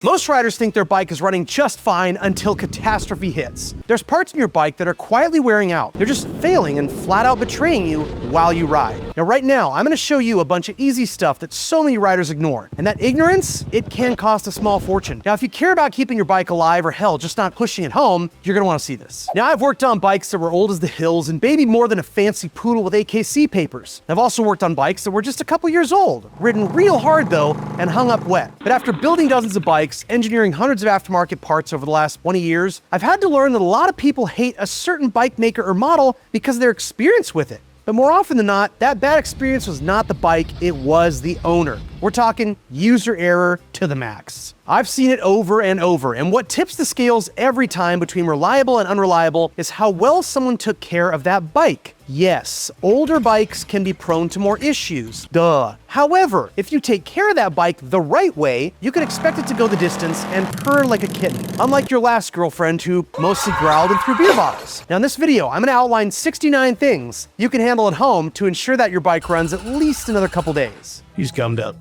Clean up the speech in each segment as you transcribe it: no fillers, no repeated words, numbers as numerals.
Most riders think their bike is running just fine until catastrophe hits. There's parts in your bike that are quietly wearing out. They're just failing and flat out betraying you while you ride. Now, right now, I'm gonna show you a bunch of easy stuff that so many riders ignore. And that ignorance, it can cost a small fortune. Now, if you care about keeping your bike alive or hell, just not pushing it home, you're gonna wanna see this. Now, I've worked on bikes that were old as the hills and maybe more than a fancy poodle with AKC papers. I've also worked on bikes that were just a couple years old, ridden real hard though, and hung up wet. But after building dozens of bikes, engineering hundreds of aftermarket parts over the last 20 years, I've had to learn that a lot of people hate a certain bike maker or model because of their experience with it. But more often than not, that bad experience was not the bike, it was the owner. We're talking user error to the max. I've seen it over and over, and what tips the scales every time between reliable and unreliable is how well someone took care of that bike. Yes, older bikes can be prone to more issues, duh. However, if you take care of that bike the right way, you can expect it to go the distance and purr like a kitten, unlike your last girlfriend who mostly growled and threw beer bottles. Now in this video, I'm gonna outline 69 things you can handle at home to ensure that your bike runs at least another couple days. He's gummed up.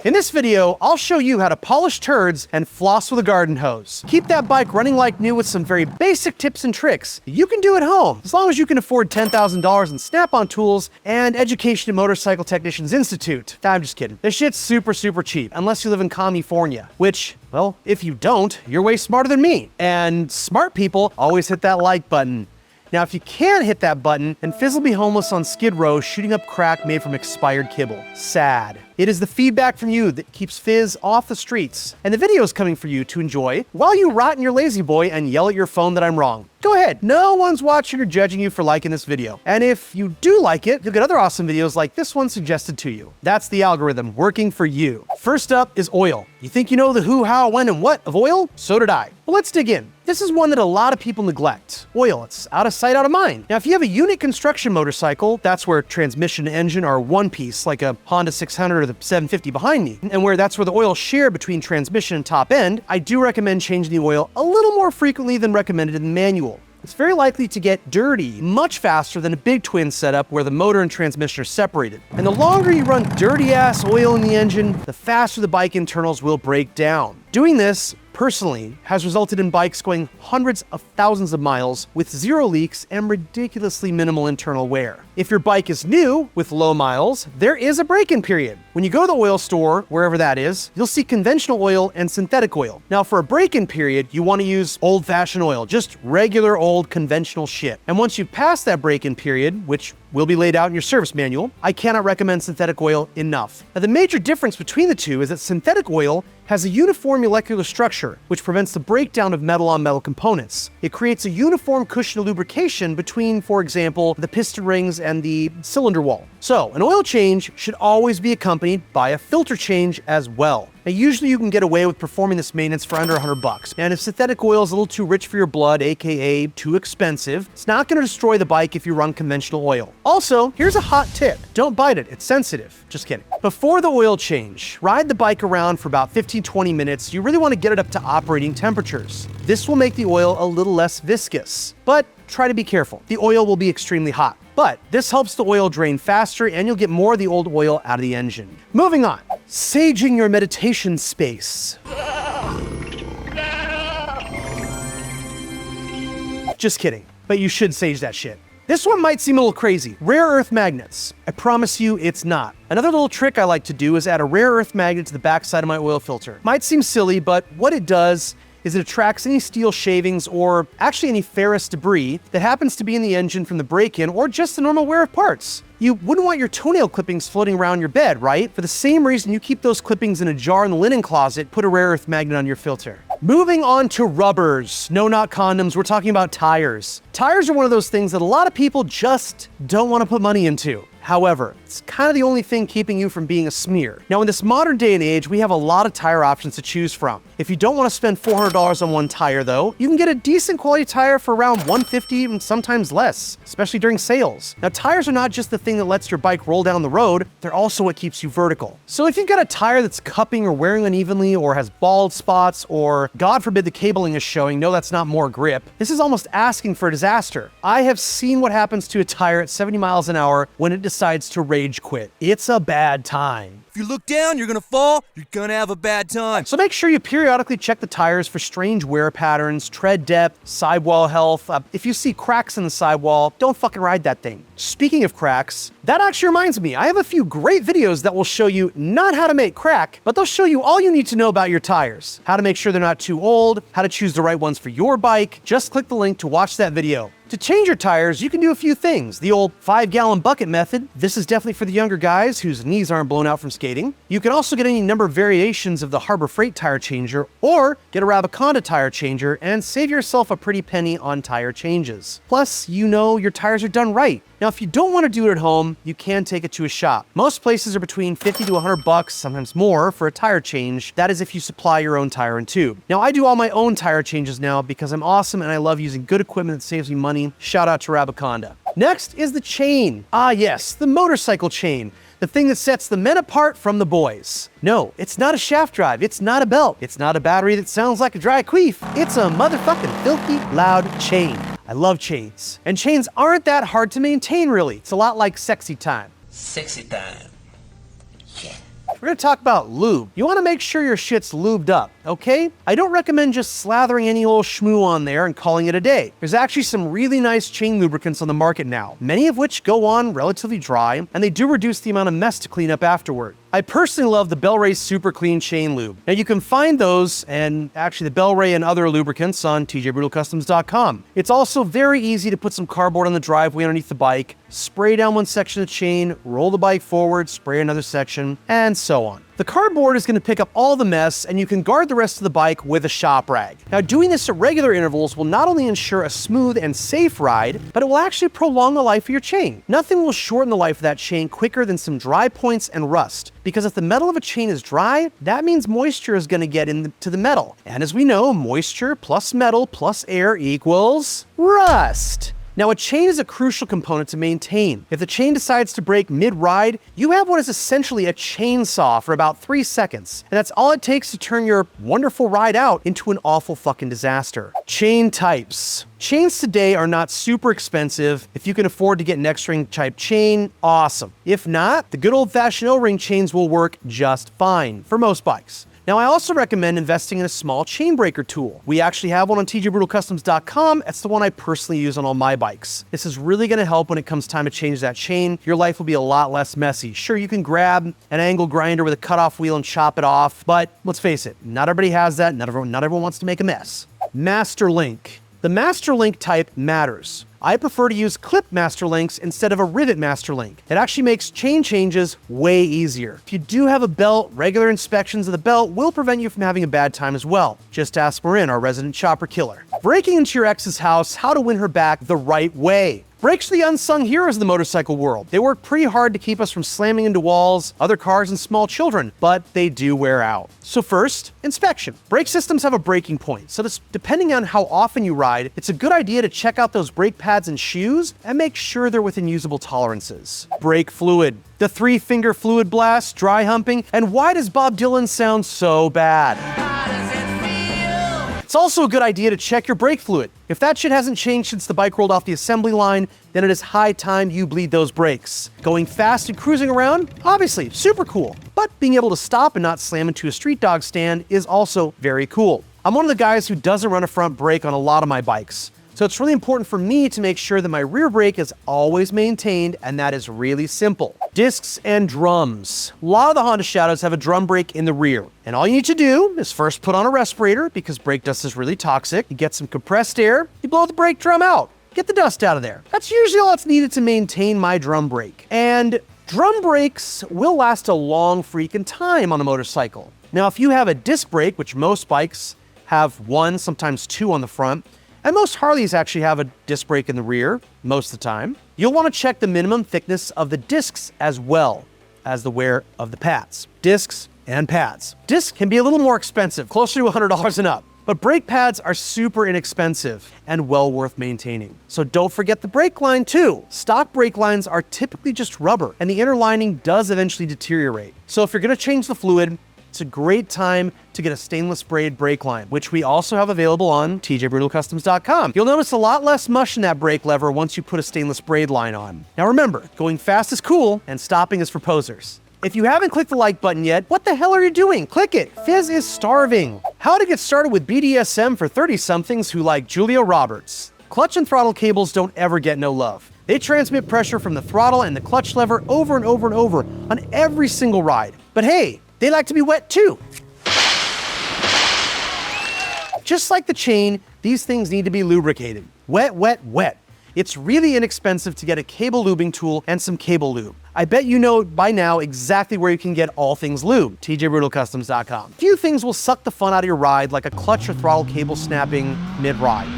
In this video, I'll show you how to polish turds and floss with a garden hose. Keep that bike running like new with some very basic tips and tricks you can do at home, as long as you can afford $10,000 in Snap-on tools and education at Motorcycle Technicians Institute. I'm just kidding. This shit's super cheap, unless you live in California, which, well, if you don't, you're way smarter than me. And smart people always hit that like button. Now, if you can't hit that button, then Fizz will be homeless on Skid Row shooting up crack made from expired kibble. Sad. It is the feedback from you that keeps Fizz off the streets. And the video is coming for you to enjoy while you rot in your lazy boy and yell at your phone that I'm wrong. Go ahead. No one's watching or judging you for liking this video. And if you do like it, you'll get other awesome videos like this one suggested to you. That's the algorithm working for you. First up is oil. You think you know the who, how, when, and what of oil? So did I. Well, let's dig in. This is one that a lot of people neglect. Oil, it's out of sight, out of mind. Now, if you have a unit construction motorcycle, that's where transmission and engine are one piece, like a Honda 600 or the 750 behind me, and that's where the oil share between transmission and top end, I do recommend changing the oil a little more frequently than recommended in the manual. It's very likely to get dirty much faster than a big twin setup where the motor and transmission are separated. And the longer you run dirty-ass oil in the engine, the faster the bike internals will break down. Doing this, personally, has resulted in bikes going hundreds of thousands of miles with zero leaks and ridiculously minimal internal wear. If your bike is new with low miles, there is a break-in period. When you go to the oil store, wherever that is, you'll see conventional oil and synthetic oil. Now, for a break-in period, you want to use old-fashioned oil, just regular old conventional shit. And once you've passed that break-in period, which will be laid out in your service manual, I cannot recommend synthetic oil enough. Now, the major difference between the two is that synthetic oil has a uniform molecular structure, which prevents the breakdown of metal-on-metal components. It creates a uniform cushion of lubrication between, for example, the piston rings and the cylinder wall. So, an oil change should always be accompanied by a filter change as well. Now, usually you can get away with performing this maintenance for under $100. And if synthetic oil is a little too rich for your blood, aka too expensive, it's not going to destroy the bike if you run conventional oil. Also, here's a hot tip. Don't bite it, it's sensitive. Just kidding. Before the oil change, ride the bike around for about 15-20 minutes. You really want to get it up to operating temperatures. This will make the oil a little less viscous, but try to be careful. The oil will be extremely hot. But this helps the oil drain faster and you'll get more of the old oil out of the engine. Moving on. Saging your meditation space. Just kidding, but you should sage that shit. This one might seem a little crazy. Rare earth magnets. I promise you it's not. Another little trick I like to do is add a rare earth magnet to the backside of my oil filter. Might seem silly, but what it does is it attracts any steel shavings or actually any ferrous debris that happens to be in the engine from the break-in or just the normal wear of parts. You wouldn't want your toenail clippings floating around your bed, right? For the same reason you keep those clippings in a jar in the linen closet, put a rare earth magnet on your filter. Moving on to rubbers. No, not condoms, we're talking about tires. Tires are one of those things that a lot of people just don't want to put money into. However, it's kind of the only thing keeping you from being a smear. Now, in this modern day and age, we have a lot of tire options to choose from. If you don't want to spend $400 on one tire though, you can get a decent quality tire for around $150 and sometimes less, especially during sales. Now, tires are not just the thing that lets your bike roll down the road, they're also what keeps you vertical. So if you've got a tire that's cupping or wearing unevenly or has bald spots or, God forbid, the cabling is showing, no, that's not more grip, this is almost asking for a disaster. I have seen what happens to a tire at 70 miles an hour when it decides to rage quit. It's a bad time. If you look down, you're gonna fall, you're gonna have a bad time. So make sure you periodically check the tires for strange wear patterns, tread depth, sidewall health. If you see cracks in the sidewall, don't fucking ride that thing. Speaking of cracks, that actually reminds me, I have a few great videos that will show you not how to make crack, but they'll show you all you need to know about your tires. How to make sure they're not too old, how to choose the right ones for your bike. Just click the link to watch that video. To change your tires, you can do a few things. The old 5-gallon bucket method. This is definitely for the younger guys whose knees aren't blown out from skating. You can also get any number of variations of the Harbor Freight tire changer, or get a Rabaconda tire changer and save yourself a pretty penny on tire changes. Plus, you know your tires are done right. Now, if you don't want to do it at home, you can take it to a shop. Most places are between 50 to 100 bucks, sometimes more, for a tire change. That is if you supply your own tire and tube. Now, I do all my own tire changes now because I'm awesome and I love using good equipment that saves me money. Shout out to Rabaconda. Next is the chain. Ah yes, the motorcycle chain. The thing that sets the men apart from the boys. No, it's not a shaft drive. It's not a belt. It's not a battery that sounds like a dry queef. It's a motherfucking filthy, loud chain. I love chains. And chains aren't that hard to maintain, really. It's a lot like sexy time. Sexy time. Yeah. We're gonna talk about lube. You wanna make sure your shit's lubed up, okay? I don't recommend just slathering any old schmoo on there and calling it a day. There's actually some really nice chain lubricants on the market now, many of which go on relatively dry, and they do reduce the amount of mess to clean up afterward. I personally love the Bel-Ray Super Clean Chain Lube. Now you can find those, and actually the Bel-Ray and other lubricants, on tjbrutalcustoms.com. It's also very easy to put some cardboard on the driveway underneath the bike, spray down one section of the chain, roll the bike forward, spray another section, and so on. The cardboard is going to pick up all the mess, and you can guard the rest of the bike with a shop rag. Now, doing this at regular intervals will not only ensure a smooth and safe ride, but it will actually prolong the life of your chain. Nothing will shorten the life of that chain quicker than some dry points and rust, because if the metal of a chain is dry, that means moisture is going to get into the metal. And as we know, moisture plus metal plus air equals rust. Now, a chain is a crucial component to maintain. If the chain decides to break mid-ride, you have what is essentially a chainsaw for about 3 seconds. And that's all it takes to turn your wonderful ride out into an awful fucking disaster. Chain types. Chains today are not super expensive. If you can afford to get an X-ring type chain, awesome. If not, the good old-fashioned O-ring chains will work just fine for most bikes. Now, I also recommend investing in a small chain breaker tool. We actually have one on tjbrutalcustoms.com. That's the one I personally use on all my bikes. This is really going to help when it comes time to change that chain. Your life will be a lot less messy. Sure, you can grab an angle grinder with a cutoff wheel and chop it off, but let's face it, not everybody has that. Not everyone wants to make a mess. Master link. The master link type matters. I prefer to use clip master links instead of a rivet master link. It actually makes chain changes way easier. If you do have a belt, regular inspections of the belt will prevent you from having a bad time as well. Just ask Marin, our resident chopper killer. Breaking into your ex's house, how to win her back the right way. Brakes are the unsung heroes of the motorcycle world. They work pretty hard to keep us from slamming into walls, other cars, and small children, but they do wear out. So first, inspection. Brake systems have a breaking point, so depending on how often you ride, it's a good idea to check out those brake pads and shoes and make sure they're within usable tolerances. Brake fluid. The 3-finger fluid blast, dry humping, and why does Bob Dylan sound so bad? It's also a good idea to check your brake fluid. If that shit hasn't changed since the bike rolled off the assembly line, then it is high time you bleed those brakes. Going fast and cruising around? Obviously, super cool. But being able to stop and not slam into a street dog stand is also very cool. I'm one of the guys who doesn't run a front brake on a lot of my bikes. So it's really important for me to make sure that my rear brake is always maintained, and that is really simple. Discs and drums. A lot of the Honda Shadows have a drum brake in the rear. And all you need to do is first put on a respirator, because brake dust is really toxic. You get some compressed air, you blow the brake drum out. Get the dust out of there. That's usually all that's needed to maintain my drum brake. And drum brakes will last a long freaking time on a motorcycle. Now, if you have a disc brake, which most bikes have one, sometimes two on the front, and most Harleys actually have a disc brake in the rear, most of the time, you'll want to check the minimum thickness of the discs as well as the wear of the pads. Discs and pads. Discs can be a little more expensive, closer to $100 and up, but brake pads are super inexpensive and well worth maintaining. So don't forget the brake line too. Stock brake lines are typically just rubber, and the inner lining does eventually deteriorate. So if you're going to change the fluid, it's a great time to get a stainless braid brake line, which we also have available on tjbrutalcustoms.com. You'll notice a lot less mush in that brake lever once you put a stainless braid line on. Now remember, going fast is cool and stopping is for posers. If you haven't clicked the like button yet, what the hell are you doing? Click it. Fizz is starving. How to get started with BDSM for 30-somethings who like Julia Roberts. Clutch and throttle cables don't ever get no love. They transmit pressure from the throttle and the clutch lever over and over and over on every single ride. But hey, they like to be wet too. Just like the chain, these things need to be lubricated. Wet, wet, wet. It's really inexpensive to get a cable lubing tool and some cable lube. I bet you know by now exactly where you can get all things lube, tjbrutalcustoms.com. Few things will suck the fun out of your ride like a clutch or throttle cable snapping mid-ride.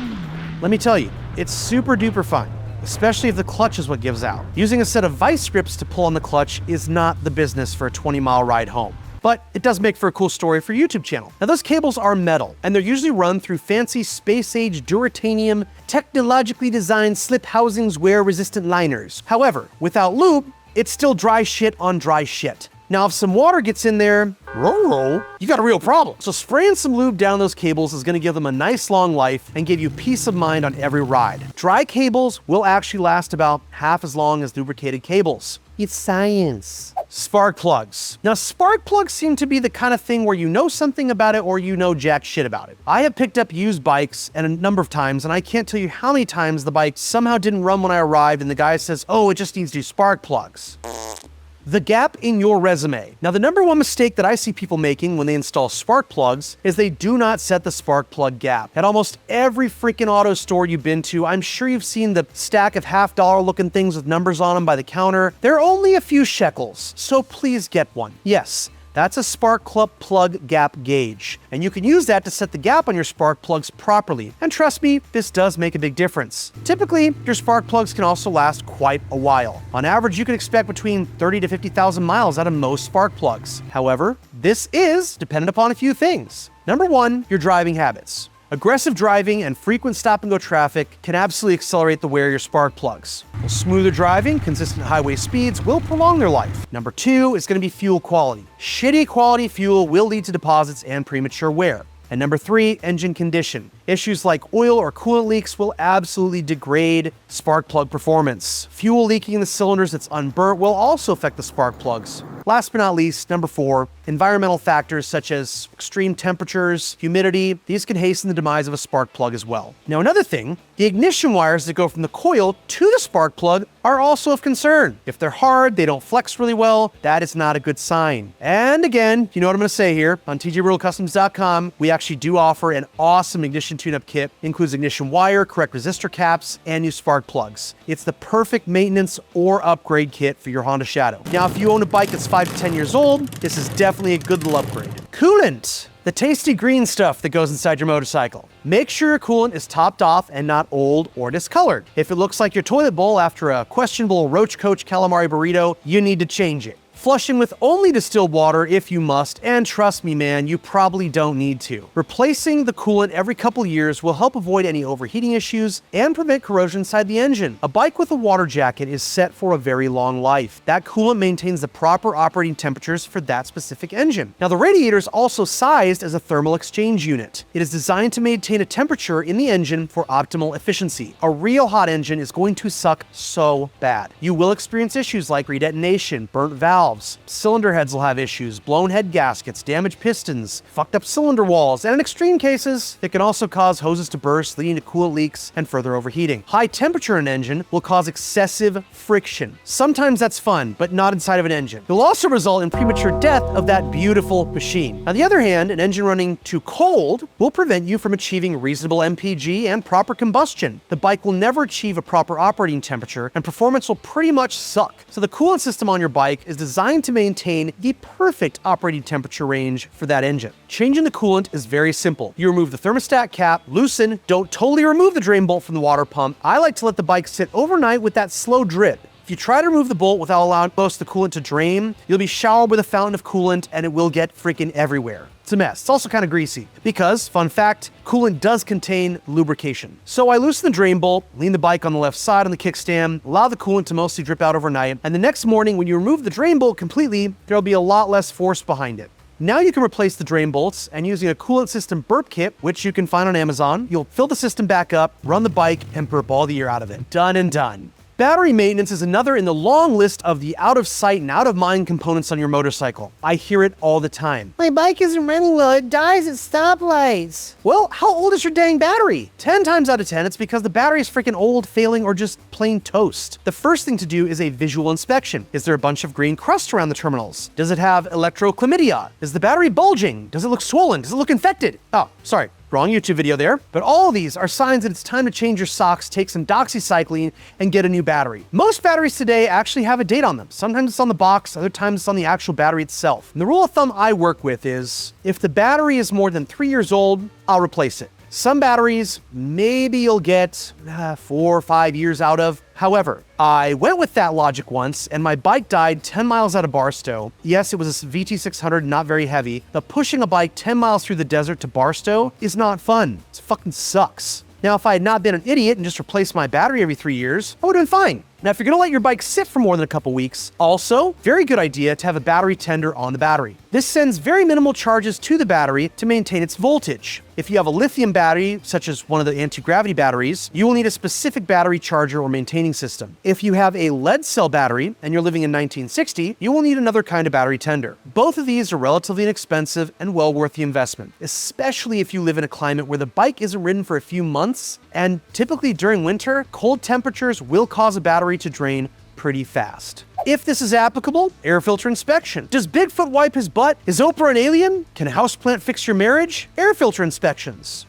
Let me tell you, it's super duper fun, especially if the clutch is what gives out. Using a set of vice grips to pull on the clutch is not the business for a 20-mile ride home. But it does make for a cool story for your YouTube channel. Now those cables are metal, and they're usually run through fancy space-age duratanium, technologically designed slip housings wear-resistant liners. However, without lube, it's still dry shit on dry shit. Now if some water gets in there, you got a real problem. So spraying some lube down those cables is gonna give them a nice long life and give you peace of mind on every ride. Dry cables will actually last about half as long as lubricated cables. It's science. Spark plugs. Now, spark plugs seem to be the kind of thing where you know something about it or you know jack shit about it. I have picked up used bikes and a number of times, and I can't tell you how many times the bike somehow didn't run when I arrived and the guy says, oh, it just needs new spark plugs. The gap in your resume. Now, the number one mistake that I see people making when they install spark plugs is they do not set the spark plug gap. At almost every freaking auto store you've been to, I'm sure you've seen the stack of $50 looking things with numbers on them by the counter. They're only a few shekels, so please get one. Yes, that's a spark plug gap gauge, and you can use that to set the gap on your spark plugs properly. And trust me, this does make a big difference. Typically, your spark plugs can also last quite a while. On average, you can expect between 30 to 50,000 miles out of most spark plugs. However, this is dependent upon a few things. Number one, your driving habits. Aggressive driving and frequent stop-and-go traffic can absolutely accelerate the wear of your spark plugs. While smoother driving, consistent highway speeds will prolong their life. Number two is going to be fuel quality. Shitty quality fuel will lead to deposits and premature wear. And number three, engine condition. Issues like oil or coolant leaks will absolutely degrade spark plug performance. Fuel leaking in the cylinders that's unburnt will also affect the spark plugs. Last but not least, number four, environmental factors such as extreme temperatures, humidity, these can hasten the demise of a spark plug as well. Now another thing, the ignition wires that go from the coil to the spark plug are also of concern. If they're hard, they don't flex really well, that is not a good sign. And again, you know what I'm gonna say here, on tjbrutalcustoms.com, we actually do offer an awesome ignition tune-up kit. It includes ignition wire, correct resistor caps, and new spark plugs. It's the perfect maintenance or upgrade kit for your Honda Shadow. Now, if you own a bike that's 5 to 10 years old, this is definitely a good little upgrade. Coolant, the tasty green stuff that goes inside your motorcycle. Make sure your coolant is topped off and not old or discolored. If it looks like your toilet bowl after a questionable Roach Coach calamari burrito, you need to change it. Flushing with only distilled water if you must, and trust me man, you probably don't need to. Replacing the coolant every couple years will help avoid any overheating issues and prevent corrosion inside the engine. A bike with a water jacket is set for a very long life. That coolant maintains the proper operating temperatures for that specific engine. Now the radiator is also sized as a thermal exchange unit. It is designed to maintain a temperature in the engine for optimal efficiency. A real hot engine is going to suck so bad. You will experience issues like redetonation, burnt valves, cylinder heads will have issues, blown head gaskets, damaged pistons, fucked up cylinder walls, and in extreme cases, it can also cause hoses to burst, leading to coolant leaks and further overheating. High temperature in an engine will cause excessive friction. Sometimes that's fun, but not inside of an engine. It'll also result in premature death of that beautiful machine. On the other hand, an engine running too cold will prevent you from achieving reasonable MPG and proper combustion. The bike will never achieve a proper operating temperature, and performance will pretty much suck. So the coolant system on your bike is designed to maintain the perfect operating temperature range for that engine. Changing the coolant is very simple. You remove the thermostat cap, loosen, don't totally remove the drain bolt from the water pump. I like to let the bike sit overnight with that slow drip. If you try to remove the bolt without allowing most of the coolant to drain, you'll be showered with a fountain of coolant and it will get freaking everywhere. It's a mess. It's also kind of greasy because, fun fact, coolant does contain lubrication. So I loosen the drain bolt, lean the bike on the left side on the kickstand, allow the coolant to mostly drip out overnight, and the next morning when you remove the drain bolt completely, there'll be a lot less force behind it. Now you can replace the drain bolts, and using a coolant system burp kit, which you can find on Amazon, you'll fill the system back up, run the bike, and burp all the air out of it. Done and done. Battery maintenance is another in the long list of the out of sight and out of mind components on your motorcycle. I hear it all the time. My bike isn't running well, it dies at stoplights. Well, how old is your dang battery? 10 times out of 10, it's because the battery is freaking old, failing, or just plain toast. The first thing to do is a visual inspection. Is there a bunch of green crust around the terminals? Does it have electrochlamydia? Is the battery bulging? Does it look swollen? Does it look infected? Oh, sorry. Wrong YouTube video there. But all these are signs that it's time to change your socks, take some doxycycline, and get a new battery. Most batteries today actually have a date on them. Sometimes it's on the box, other times it's on the actual battery itself. And the rule of thumb I work with is, if the battery is more than 3 years old, I'll replace it. Some batteries, maybe you'll get 4 or 5 years out of. However, I went with that logic once, and my bike died 10 miles out of Barstow. Yes, it was a VT600, not very heavy, but pushing a bike 10 miles through the desert to Barstow is not fun. It fucking sucks. Now, if I had not been an idiot and just replaced my battery every 3 years, I would have been fine. Now, if you're gonna let your bike sit for more than a couple weeks, also, very good idea to have a battery tender on the battery. This sends very minimal charges to the battery to maintain its voltage. If you have a lithium battery, such as one of the anti-gravity batteries, you will need a specific battery charger or maintaining system. If you have a lead cell battery and you're living in 1960, you will need another kind of battery tender. Both of these are relatively inexpensive and well worth the investment, especially if you live in a climate where the bike isn't ridden for a few months, and typically during winter, cold temperatures will cause a battery to drain pretty fast. If this is applicable, air filter inspection. Does Bigfoot wipe his butt? Is Oprah an alien? Can a houseplant fix your marriage? Air filter inspections.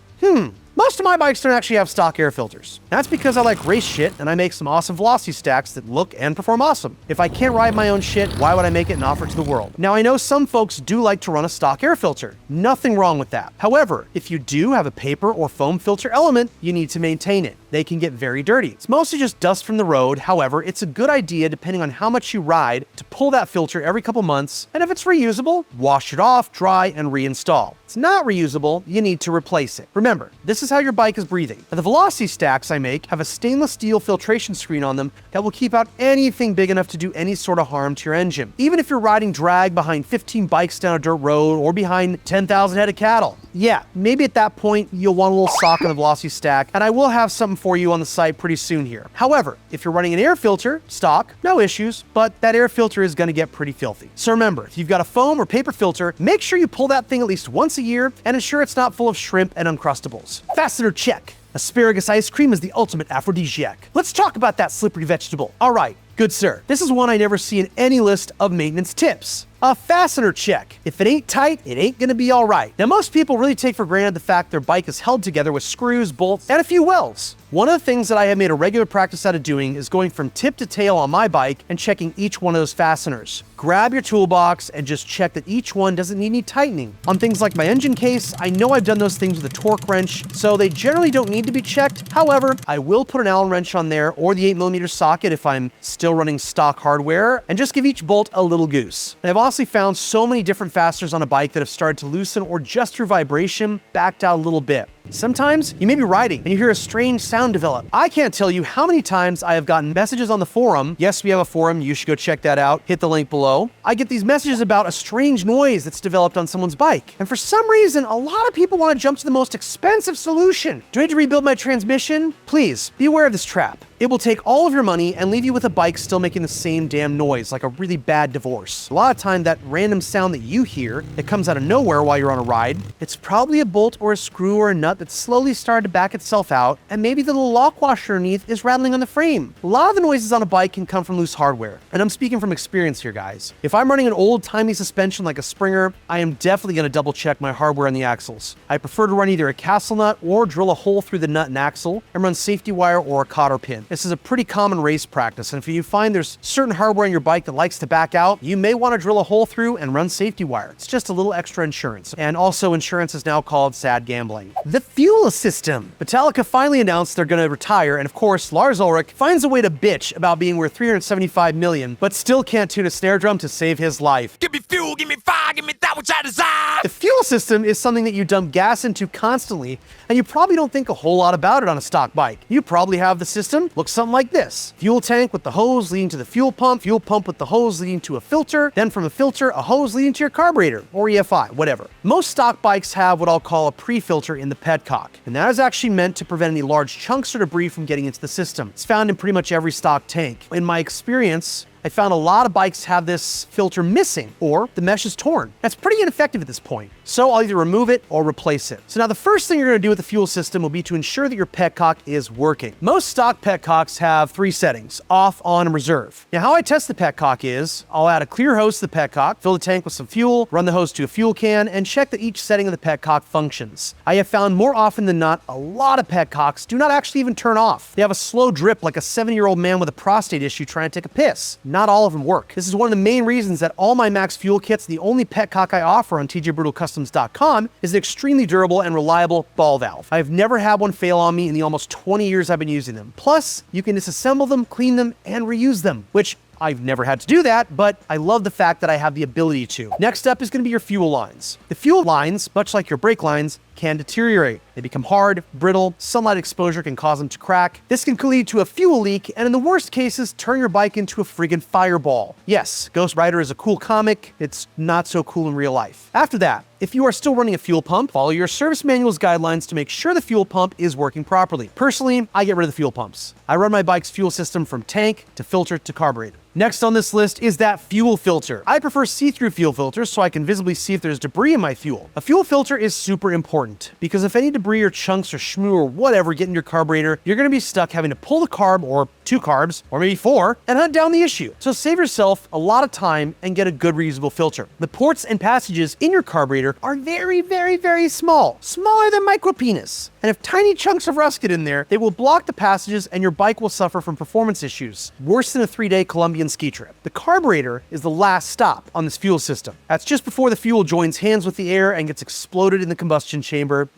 Most of my bikes don't actually have stock air filters. That's because I like race shit and I make some awesome velocity stacks that look and perform awesome. If I can't ride my own shit, why would I make it and offer it to the world? Now, I know some folks do like to run a stock air filter. Nothing wrong with that. However, if you do have a paper or foam filter element, you need to maintain it. They can get very dirty. It's mostly just dust from the road. However, it's a good idea, depending on how much you ride, to pull that filter every couple months, and if it's reusable, wash it off, dry, and reinstall. If it's not reusable, you need to replace it. Remember, this is how your bike is breathing. Now, the velocity stacks I make have a stainless steel filtration screen on them that will keep out anything big enough to do any sort of harm to your engine. Even if you're riding drag behind 15 bikes down a dirt road or behind 10,000 head of cattle. Yeah, maybe at that point, you'll want a little sock on the velocity stack, and I will have something for you on the site pretty soon here. However, if you're running an air filter, stock, no issues, but that air filter is gonna get pretty filthy. So remember, if you've got a foam or paper filter, make sure you pull that thing at least once a year and ensure it's not full of shrimp and Uncrustables. Fastener check. Asparagus ice cream is the ultimate aphrodisiac. Let's talk about that slippery vegetable. All right, good sir. This is one I never see in any list of maintenance tips. A fastener check. If it ain't tight, it ain't gonna be all right. Now, most people really take for granted the fact their bike is held together with screws, bolts, and a few welds. One of the things that I have made a regular practice out of doing is going from tip to tail on my bike and checking each one of those fasteners. Grab your toolbox and just check that each one doesn't need any tightening. On things like my engine case, I know I've done those things with a torque wrench, so they generally don't need to be checked. However, I will put an Allen wrench on there or the 8mm socket if I'm still running stock hardware, and just give each bolt a little goose. And I've honestly found so many different fasteners on a bike that have started to loosen or just through vibration backed out a little bit. Sometimes you may be riding and you hear a strange sound develop. I can't tell you how many times I have gotten messages on the forum. Yes, we have a forum. You should go check that out. Hit the link below. I get these messages about a strange noise that's developed on someone's bike. And for some reason, a lot of people want to jump to the most expensive solution. Do I need to rebuild my transmission? Please, be aware of this trap. It will take all of your money and leave you with a bike still making the same damn noise, like a really bad divorce. A lot of time, that random sound that you hear that comes out of nowhere while you're on a ride, it's probably a bolt or a screw or a nut that's slowly started to back itself out, and maybe the little lock washer underneath is rattling on the frame. A lot of the noises on a bike can come from loose hardware, and I'm speaking from experience here, guys. If I'm running an old-timey suspension like a Springer, I am definitely going to double-check my hardware on the axles. I prefer to run either a castle nut or drill a hole through the nut and axle and run safety wire or a cotter pin. This is a pretty common race practice, and if you find there's certain hardware on your bike that likes to back out, you may want to drill a hole through and run safety wire. It's just a little extra insurance. And also, insurance is now called sad gambling. The fuel system. Metallica finally announced they're going to retire, and of course, Lars Ulrich finds a way to bitch about being worth $375 million, but still can't tune a snare drum to save his life. Give me fuel, give me fire, give me that which I desire. The fuel system is something that you dump gas into constantly, and you probably don't think a whole lot about it on a stock bike. You probably have the system look something like this. Fuel tank with the hose leading to the fuel pump with the hose leading to a filter, then from a filter, a hose leading to your carburetor, or EFI, whatever. Most stock bikes have what I'll call a pre-filter in the pedal. petcock, and that is actually meant to prevent any large chunks or debris from getting into the system. It's found in pretty much every stock tank. In my experience, I found a lot of bikes have this filter missing or the mesh is torn. That's pretty ineffective at this point. So I'll either remove it or replace it. So now the first thing you're gonna do with the fuel system will be to ensure that your petcock is working. Most stock petcocks have 3 settings: off, on, and reserve. Now how I test the petcock is, I'll add a clear hose to the petcock, fill the tank with some fuel, run the hose to a fuel can, and check that each setting of the petcock functions. I have found more often than not, a lot of petcocks do not actually even turn off. They have a slow drip like a 70-year-old man with a prostate issue trying to take a piss. Not all of them work. This is one of the main reasons that all my Max fuel kits, the only petcock I offer on tjbrutalcustoms.com, is an extremely durable and reliable ball valve. I've never had one fail on me in the almost 20 years I've been using them. Plus, you can disassemble them, clean them, and reuse them, which I've never had to do that, but I love the fact that I have the ability to. Next up is going to be your fuel lines. The fuel lines, much like your brake lines, can deteriorate. They become hard, brittle, sunlight exposure can cause them to crack. This can lead to a fuel leak, and in the worst cases, turn your bike into a friggin' fireball. Yes, Ghost Rider is a cool comic, it's not so cool in real life. After that, if you are still running a fuel pump, follow your service manual's guidelines to make sure the fuel pump is working properly. Personally, I get rid of the fuel pumps. I run my bike's fuel system from tank to filter to carburetor. Next on this list is that fuel filter. I prefer see-through fuel filters so I can visibly see if there's debris in my fuel. A fuel filter is super important because if any debris or chunks or shmoo or whatever get in your carburetor, you're gonna be stuck having to pull the carb or 2 carbs or maybe 4 and hunt down the issue. So save yourself a lot of time and get a good reusable filter. The ports and passages in your carburetor are very, very, very small, smaller than micropenis. And if tiny chunks of rust get in there, they will block the passages and your bike will suffer from performance issues, worse than a 3-day Colombian ski trip. The carburetor is the last stop on this fuel system. That's just before the fuel joins hands with the air and gets exploded in the combustion chamber.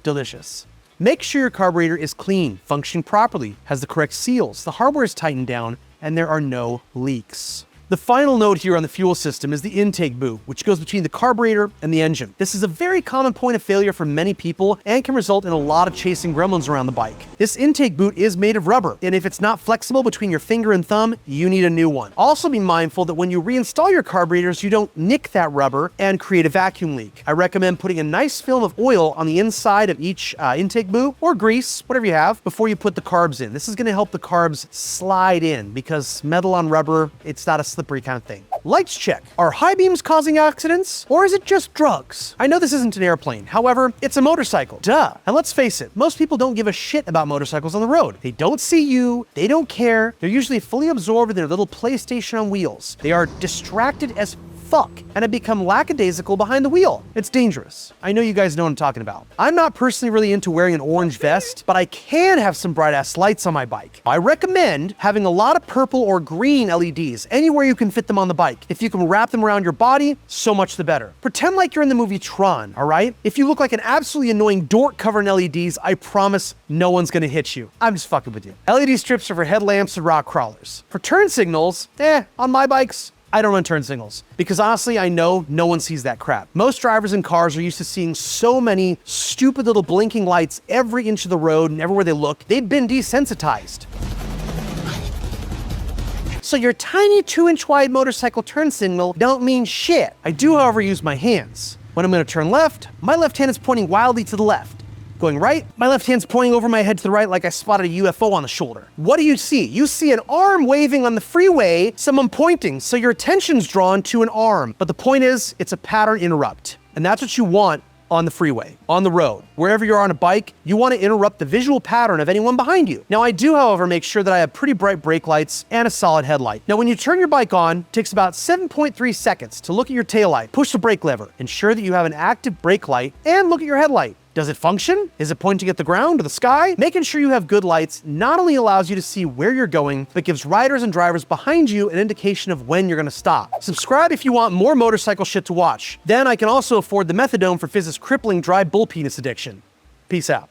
Delicious. Make sure your carburetor is clean, functioning properly, has the correct seals, the hardware is tightened down, and there are no leaks. The final note here on the fuel system is the intake boot, which goes between the carburetor and the engine. This is a very common point of failure for many people and can result in a lot of chasing gremlins around the bike. This intake boot is made of rubber, and if it's not flexible between your finger and thumb, you need a new one. Also be mindful that when you reinstall your carburetors, you don't nick that rubber and create a vacuum leak. I recommend putting a nice film of oil on the inside of each intake boot, or grease, whatever you have, before you put the carbs in. This is going to help the carbs slide in because metal on rubber, it's not a slippery kind of thing. Lights check. Are high beams causing accidents, or is it just drugs? I know this isn't an airplane. However, it's a motorcycle. Duh. And let's face it, most people don't give a shit about motorcycles on the road. They don't see you. They don't care. They're usually fully absorbed in their little PlayStation on wheels. They are distracted as fuck and have become lackadaisical behind the wheel. It's dangerous. I know you guys know what I'm talking about. I'm not personally really into wearing an orange vest, but I can have some bright ass lights on my bike. I recommend having a lot of purple or green LEDs anywhere you can fit them on the bike. If you can wrap them around your body, so much the better. Pretend like you're in the movie Tron, all right? If you look like an absolutely annoying dork covered in LEDs, I promise no one's gonna hit you. I'm just fucking with you. LED strips are for headlamps and rock crawlers. For turn signals, on my bikes, I don't run turn signals because honestly, I know no one sees that crap. Most drivers in cars are used to seeing so many stupid little blinking lights every inch of the road and everywhere they look. They've been desensitized. So your tiny 2-inch wide motorcycle turn signal don't mean shit. I do, however, use my hands. When I'm gonna turn left, my left hand is pointing wildly to the left. Going right, my left hand's pointing over my head to the right like I spotted a UFO on the shoulder. What do you see? You see an arm waving on the freeway, someone pointing, so your attention's drawn to an arm. But the point is, it's a pattern interrupt. And that's what you want on the freeway, on the road. Wherever you're on a bike, you want to interrupt the visual pattern of anyone behind you. Now I do, however, make sure that I have pretty bright brake lights and a solid headlight. Now when you turn your bike on, it takes about 7.3 seconds to look at your taillight, push the brake lever, ensure that you have an active brake light, and look at your headlight. Does it function? Is it pointing at the ground or the sky? Making sure you have good lights not only allows you to see where you're going, but gives riders and drivers behind you an indication of when you're gonna stop. Subscribe if you want more motorcycle shit to watch. Then I can also afford the methadone for Fizz's crippling dry bull penis addiction. Peace out.